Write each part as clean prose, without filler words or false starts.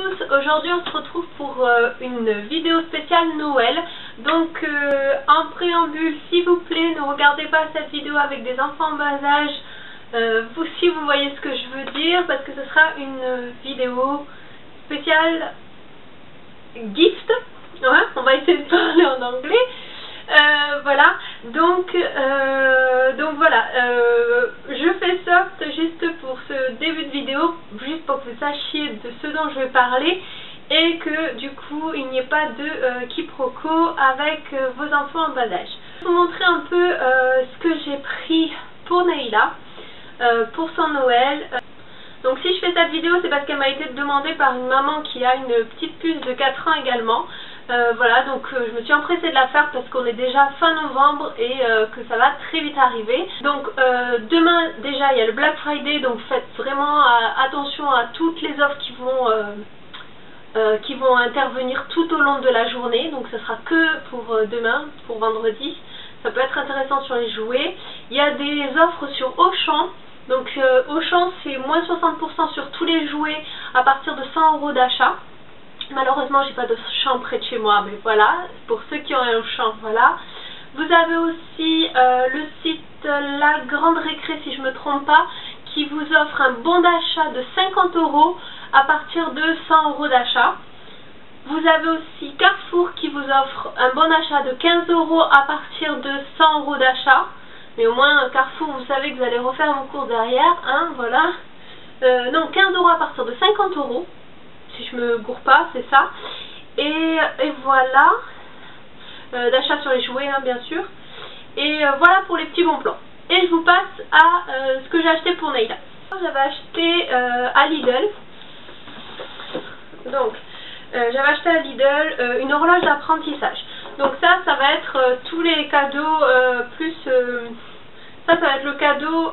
tous, aujourd'hui on se retrouve pour une vidéo spéciale Noël. Donc en préambule, s'il vous plaît, ne regardez pas cette vidéo avec des enfants en bas âge, si vous voyez ce que je veux dire, parce que ce sera une vidéo spéciale gift. Ouais, on va essayer de parler en anglais. Voilà, donc voilà, je fais ça juste pour ce début de vidéo, juste pour que vous sachiez de ce dont je vais parler et que du coup il n'y ait pas de quiproquo avec vos enfants en bas âge. Je vais vous montrer un peu ce que j'ai pris pour Neila pour son Noël. Donc si je fais cette vidéo, c'est parce qu'elle m'a été demandée par une maman qui a une petite puce de 4 ans également. Voilà, donc je me suis empressée de la faire parce qu'on est déjà fin novembre et que ça va très vite arriver. Donc demain déjà il y a le Black Friday, donc faites vraiment attention à toutes les offres qui vont intervenir tout au long de la journée. Donc ce sera que pour demain, pour vendredi. Ça peut être intéressant sur les jouets. Il y a des offres sur Auchan. Donc Auchan c'est moins 60% sur tous les jouets à partir de 100 € d'achat. Malheureusement j'ai pas de champ près de chez moi, mais voilà, pour ceux qui ont un champ, voilà. Vous avez aussi le site La Grande Récré, si je me trompe pas, qui vous offre un bon d'achat de 50 € à partir de 100 € d'achat. Vous avez aussi Carrefour qui vous offre un bon d'achat de 15 € à partir de 100 € d'achat. Mais au moins Carrefour, vous savez que vous allez refaire vos cours derrière, hein, voilà. Non, 15 € à partir de 50 €. Si je me gourre pas, c'est ça. Et voilà. D'achat sur les jouets, hein, bien sûr. Et voilà pour les petits bons plans. Et je vous passe à ce que j'ai acheté pour Neila. J'avais acheté à Lidl. Donc, j'avais acheté à Lidl une horloge d'apprentissage. Donc ça va être tous les cadeaux plus... ça va être le cadeau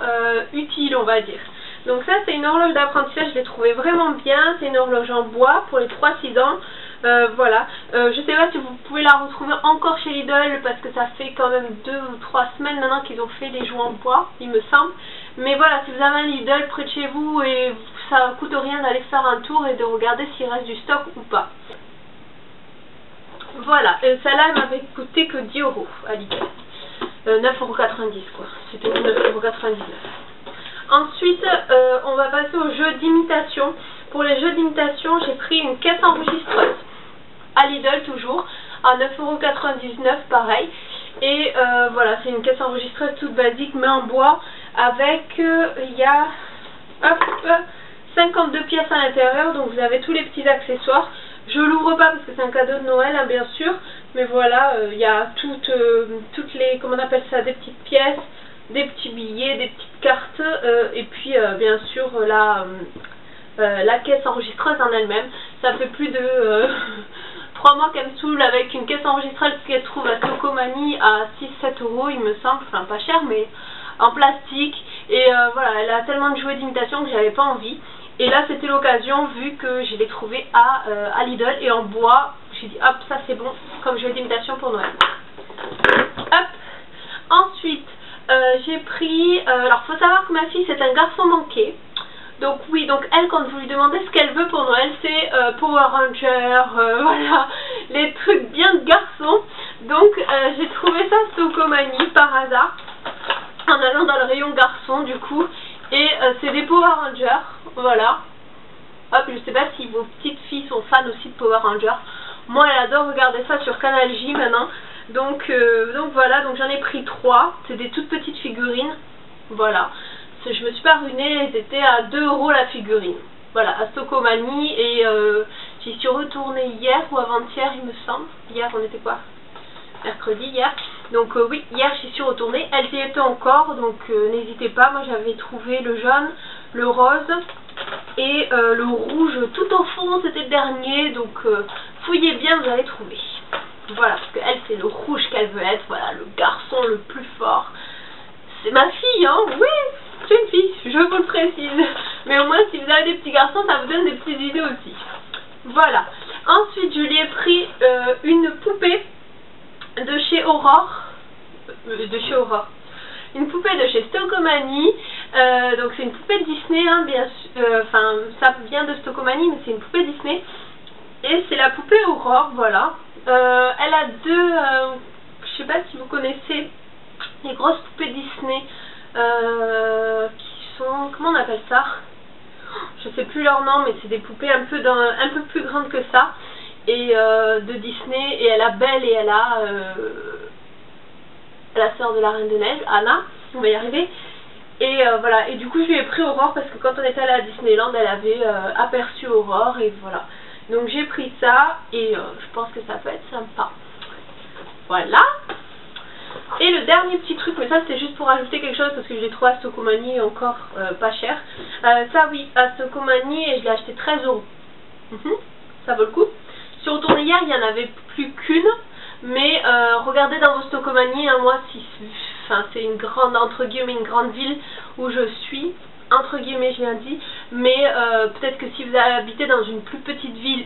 utile, on va dire. Donc ça c'est une horloge d'apprentissage, je l'ai trouvée vraiment bien, c'est une horloge en bois pour les 3-6 ans, voilà. Je sais pas si vous pouvez la retrouver encore chez Lidl parce que ça fait quand même 2 ou 3 semaines maintenant qu'ils ont fait les jouets en bois, il me semble. Mais voilà, si vous avez un Lidl près de chez vous et ça coûte rien d'aller faire un tour et de regarder s'il reste du stock ou pas. Voilà, celle-là elle m'avait coûté que 10 € à Lidl, 9,90 € quoi, c'était 9,99 €. Ensuite, on va passer aux jeux d'imitation. Pour les jeux d'imitation, j'ai pris une caisse enregistreuse à Lidl toujours, à 9,99 € pareil. Et voilà, c'est une caisse enregistreuse toute basique mais en bois avec, il y a 52 pièces à l'intérieur, donc vous avez tous les petits accessoires. Je l'ouvre pas parce que c'est un cadeau de Noël, hein, bien sûr, mais voilà, il y a toutes les, comment on appelle ça, des petites pièces, des petits billets, des petites cartes, et puis bien sûr la caisse enregistreuse en elle-même. Ça fait plus de 3 mois qu'elle me saoule avec une caisse enregistreuse qu'elle trouve à Tocomanie à 6-7 € il me semble, enfin pas cher mais en plastique. Et voilà, elle a tellement de jouets d'imitation que j'avais pas envie. Et là c'était l'occasion vu que je l'ai trouvé à Lidl et en bois. J'ai dit hop, ça c'est bon comme jouet d'imitation pour Noël. Hop. Ensuite j'ai pris, alors faut savoir que ma fille c'est un garçon manqué. Donc oui, donc elle quand vous lui demandez ce qu'elle veut pour Noël c'est Power Ranger, voilà, les trucs bien de garçon. Donc j'ai trouvé ça Tocomanie par hasard en allant dans le rayon garçon du coup. Et c'est des Power Rangers, voilà. Hop, je sais pas si vos petites filles sont fans aussi de Power Rangers. Moi elle adore regarder ça sur Canal J maintenant. Donc voilà, donc j'en ai pris 3, c'est des toutes petites figurines, voilà, je me suis pas ruinée, elles étaient à 2 € la figurine, voilà, à Tocomanie, et j'y suis retournée hier ou avant-hier il me semble, hier on était quoi, mercredi hier, donc oui, hier j'y suis retournée, elles y étaient encore, donc n'hésitez pas, moi j'avais trouvé le jaune, le rose, et le rouge tout au fond, c'était le dernier, donc fouillez bien, vous allez trouver. Voilà, parce qu'elle c'est le rouge qu'elle veut être, voilà, le garçon le plus fort. C'est ma fille, hein, oui, c'est une fille, je vous le précise. Mais au moins si vous avez des petits garçons, ça vous donne des petites idées aussi. Voilà. Ensuite, je lui ai pris une poupée de chez Aurore. Une poupée de chez Tocomanie. Donc c'est une poupée Disney, hein, bien sûr. Enfin, ça vient de Stockomanie, mais c'est une poupée Disney. Et c'est la poupée Aurore, voilà. Elle a deux... je sais pas si vous connaissez les grosses poupées Disney qui sont... Comment on appelle ça? Je sais plus leur nom, mais c'est des poupées un peu plus grandes que ça. Et de Disney. Et elle a Belle et elle a la sœur de la Reine des Neiges, Anna. On va y arriver. Et voilà. Et du coup, je lui ai pris Aurore parce que quand on était allé à Disneyland, elle avait aperçu Aurore. Et voilà. Donc j'ai pris ça et je pense que ça peut être sympa. Voilà. Et le dernier petit truc, mais ça c'était juste pour ajouter quelque chose parce que je l'ai trouvé à Stockomanie encore pas cher. Ça oui, à Stockomanie et je l'ai acheté 13 €. Ça vaut le coup. Je suis retournée hier, il n'y en avait plus qu'une. Mais regardez dans vos Stockomanie, hein, moi si, enfin, c'est une grande, entre guillemets, une grande ville où je suis. Entre guillemets, je viens dit, mais peut-être que si vous habitez dans une plus petite ville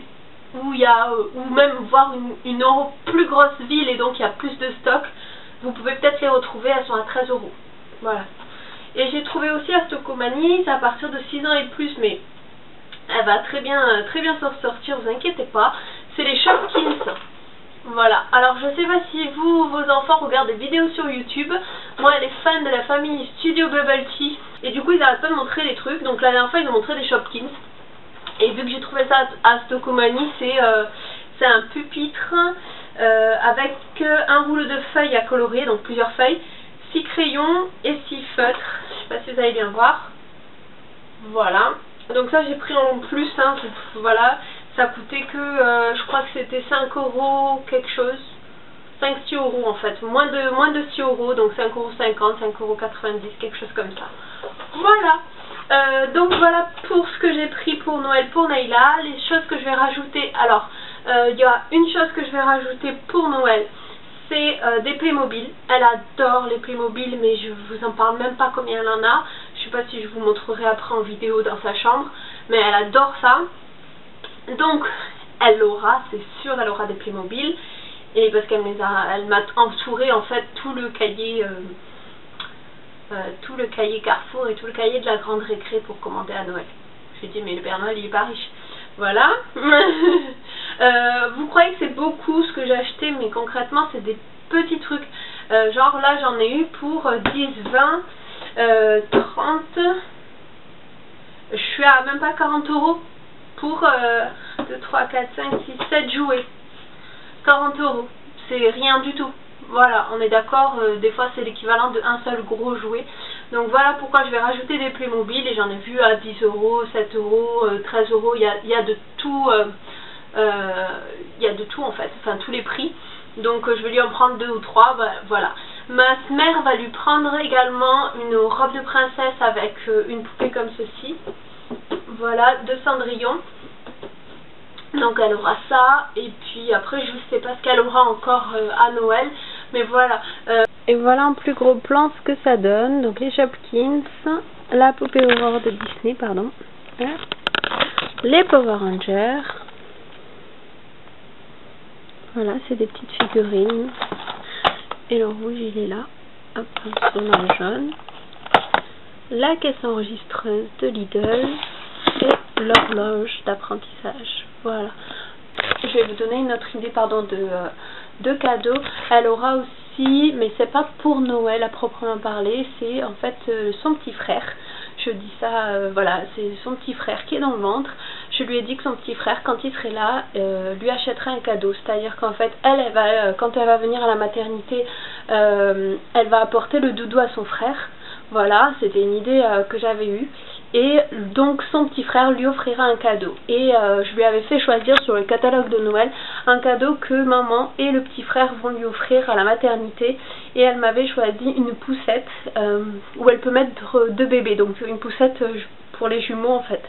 où il y a, ou même voir une plus grosse ville et donc il y a plus de stock, vous pouvez peut-être les retrouver, elles sont à 13 €. Voilà. Et j'ai trouvé aussi à Stockomanie, c'est à partir de 6 ans et plus, mais elle va très bien s'en sortir, vous inquiétez pas. C'est les Shopkins. Voilà, alors je sais pas si vos enfants regardent des vidéos sur YouTube. Moi elle est fan de la famille Studio Bubble Tea. Et du coup ils arrêtent pas de montrer des trucs. Donc la dernière fois ils ont montré des Shopkins. Et vu que j'ai trouvé ça à Stockomanie, c'est un pupitre avec un rouleau de feuilles à colorier, donc plusieurs feuilles, 6 crayons et 6 feutres. Je sais pas si vous allez bien voir. Voilà, donc ça j'ai pris en plus, hein, voilà. Ça coûtait que, je crois que c'était 5 € quelque chose. 5-6 € en fait. Moins de 6 €, donc 5,50 €, 5,90 €, quelque chose comme ça. Voilà. Donc voilà pour ce que j'ai pris pour Noël pour Naïla. Les choses que je vais rajouter. Alors, il y a une chose que je vais rajouter pour Noël. C'est des Playmobil. Elle adore les Playmobil, mais je vous en parle même pas combien elle en a. Je sais pas si je vous montrerai après en vidéo dans sa chambre. Mais elle adore ça. Donc, elle aura, c'est sûr, elle aura des Playmobil. Et parce qu'elle m'a entouré en fait tout le cahier Carrefour et tout le cahier de la grande récré pour commander à Noël. Je lui ai dit, mais le Père Noël il est pas riche. Voilà. Vous croyez que c'est beaucoup ce que j'ai acheté, mais concrètement c'est des petits trucs. Genre là j'en ai eu pour 10, 20, 30. Je suis à même pas 40 € pour 2, 3, 4, 5, 6, 7 jouets. 40 €. C'est rien du tout. Voilà, on est d'accord, des fois c'est l'équivalent d'un seul gros jouet. Donc voilà pourquoi je vais rajouter des Playmobil et j'en ai vu à 10 €, 7 €, 13 €, il y a de tout, il y a de tout en fait, enfin tous les prix. Donc je vais lui en prendre 2 ou 3, voilà. Ma mère va lui prendre également une robe de princesse avec une poupée comme ceci. Voilà, de Cendrillon. Donc elle aura ça, et puis après je ne sais pas ce qu'elle aura encore à Noël, mais voilà. Et voilà en plus gros plan ce que ça donne. Donc les Shopkins, la poupée Aurore de Disney, pardon, les Power Rangers. Voilà, c'est des petites figurines. Et le rouge il est là, hop, dans le jaune. La caisse enregistreuse de Lidl et l'horloge d'apprentissage. Voilà. Je vais vous donner une autre idée, pardon, de cadeaux. Elle aura aussi, mais c'est pas pour Noël à proprement parler, c'est en fait son petit frère. Je dis ça, voilà, c'est son petit frère qui est dans le ventre. Je lui ai dit que son petit frère, quand il serait là, lui achèterait un cadeau. C'est-à-dire qu'en fait, elle va, quand elle va venir à la maternité, elle va apporter le doudou à son frère. Voilà, c'était une idée que j'avais eue. Et donc son petit frère lui offrira un cadeau. Et je lui avais fait choisir sur le catalogue de Noël un cadeau que maman et le petit frère vont lui offrir à la maternité. Et elle m'avait choisi une poussette où elle peut mettre 2 bébés. Donc une poussette pour les jumeaux en fait.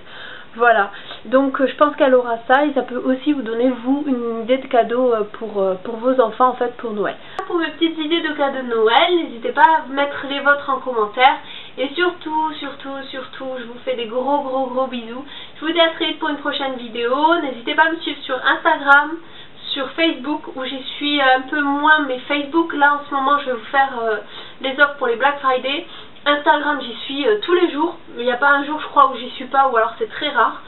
Voilà, donc je pense qu'elle aura ça et ça peut aussi vous donner vous une idée de cadeau pour vos enfants en fait pour Noël. Pour mes petites idées de cadeaux de Noël, n'hésitez pas à mettre les vôtres en commentaire et surtout, je vous fais des gros bisous. Je vous dis à très vite pour une prochaine vidéo. N'hésitez pas à me suivre sur Instagram, sur Facebook où j'y suis un peu moins, mais Facebook là en ce moment je vais vous faire les offres pour les Black Friday. Instagram, j'y suis tous les jours. Il n'y a pas un jour, je crois, où j'y suis pas, ou alors c'est très rare.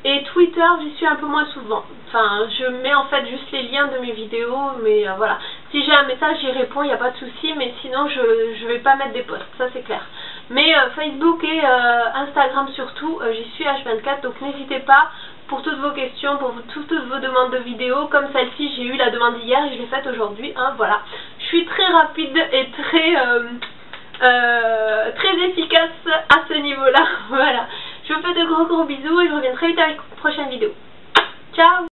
Et Twitter, j'y suis un peu moins souvent. Enfin, je mets en fait juste les liens de mes vidéos, mais voilà. Si j'ai un message, j'y réponds, il n'y a pas de souci, mais sinon je vais pas mettre des posts, ça c'est clair. Mais Facebook et Instagram surtout, j'y suis H24, donc n'hésitez pas pour toutes vos questions, pour toutes vos demandes de vidéos. Comme celle-ci, j'ai eu la demande hier et je l'ai faite aujourd'hui, hein, voilà. Je suis très rapide et très efficace à ce niveau-là, voilà. Je vous fais de gros bisous et je reviens très vite avec une prochaine vidéo. Ciao!